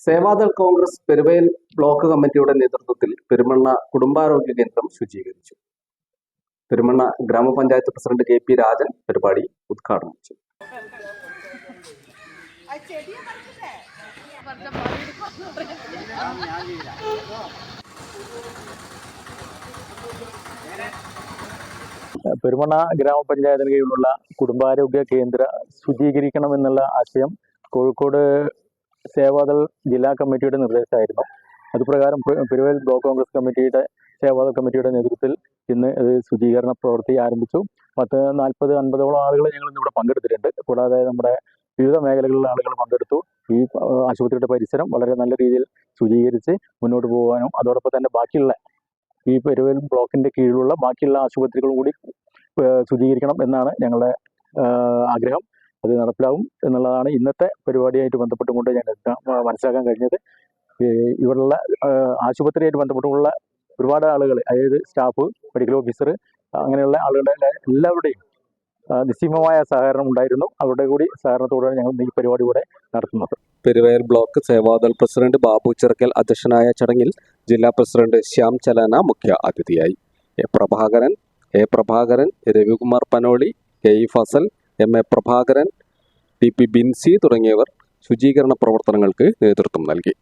Seva Dal Congress Peruvayal block കമ്മിറ്റിയുടെ നേതൃത്വത്തിൽ പെരുമണ്ണ കുടുംബാരോഗ്യ കേന്ദ്രം ശുചീകരിച്ചു. പെരുമണ്ണ ഗ്രാമപഞ്ചായത്ത് പ്രസിഡന്റ് KP രാജൻ പരിപാടി ഉദ്ഘാടനം ചെയ്തു. പെരുമണ്ണ ഗ്രാമപഞ്ചായത്തിന് കീഴിലുള്ള കുടുംബാരോഗ്യ കേന്ദ്ര ശുചീകരിക്കണമെന്നുള്ള ആശയം കോഴിക്കോട് സേവാദൾ ജില്ലാ കമ്മിറ്റിയുടെ നിർദ്ദേശമായിരുന്നു. അതുപ്രകാരം പെരുവയൽ ബ്ലോക്ക് കോൺഗ്രസ് കമ്മിറ്റിയുടെ സേവാദൾ കമ്മിറ്റിയുടെ നേതൃത്വത്തിൽ ഇന്ന് ശുചീകരണ പ്രവൃത്തി ആരംഭിച്ചു. 40-50 ആളുകൾ ഞങ്ങൾ ഇന്നിവിടെ പങ്കെടുത്തിട്ടുണ്ട്. കൂടാതെ നമ്മുടെ വിവിധ മേഖലകളിലുള്ള ആളുകൾ പങ്കെടുത്തു. ഈ ആശുപത്രിയുടെ പരിസരം വളരെ നല്ല രീതിയിൽ ശുചീകരിച്ച് മുന്നോട്ട് പോകാനും അതോടൊപ്പം തന്നെ ബാക്കിയുള്ള ഈ പെരുവയൽ ബ്ലോക്കിന്റെ കീഴിലുള്ള ബാക്കിയുള്ള ആശുപത്രികളും കൂടി ശുചീകരിക്കണം എന്നാണ് ഞങ്ങളുടെ ആഗ്രഹം. അത് നടപ്പിലാവും എന്നുള്ളതാണ് ഇന്നത്തെ പരിപാടിയായിട്ട് ബന്ധപ്പെട്ടുകൊണ്ട് ഞങ്ങൾക്ക് മനസ്സിലാക്കാൻ കഴിഞ്ഞത്. ഇവിടെയുള്ള ആശുപത്രിയായിട്ട് ബന്ധപ്പെട്ടുള്ള ഒരുപാട് ആളുകൾ, അതായത് സ്റ്റാഫ്, മെഡിക്കൽ ഓഫീസർ, അങ്ങനെയുള്ള ആളുകളുടെ എല്ലാവരുടെയും നിസ്സീമമായ സഹകരണം ഉണ്ടായിരുന്നു. അവരുടെ കൂടി സഹകരണത്തോടെയാണ് ഞങ്ങൾ ഈ പരിപാടി കൂടെ നടത്തുന്നത്. പെരുവയൽ ബ്ലോക്ക് സേവാദൾ പ്രസിഡന്റ് ബാബു ചിറക്കൽ അധ്യക്ഷനായ ചടങ്ങിൽ ജില്ലാ പ്രസിഡന്റ് ശ്യാം ചലാന മുഖ്യ അതിഥിയായി. A Prabhakaran, Ravikumar Panoli, KE Fazal, MA Prabhakaran, TP Binsy തുടങ്ങിയവർ ശുചീകരണ പ്രവർത്തനങ്ങൾക്ക് നേതൃത്വം നൽകി.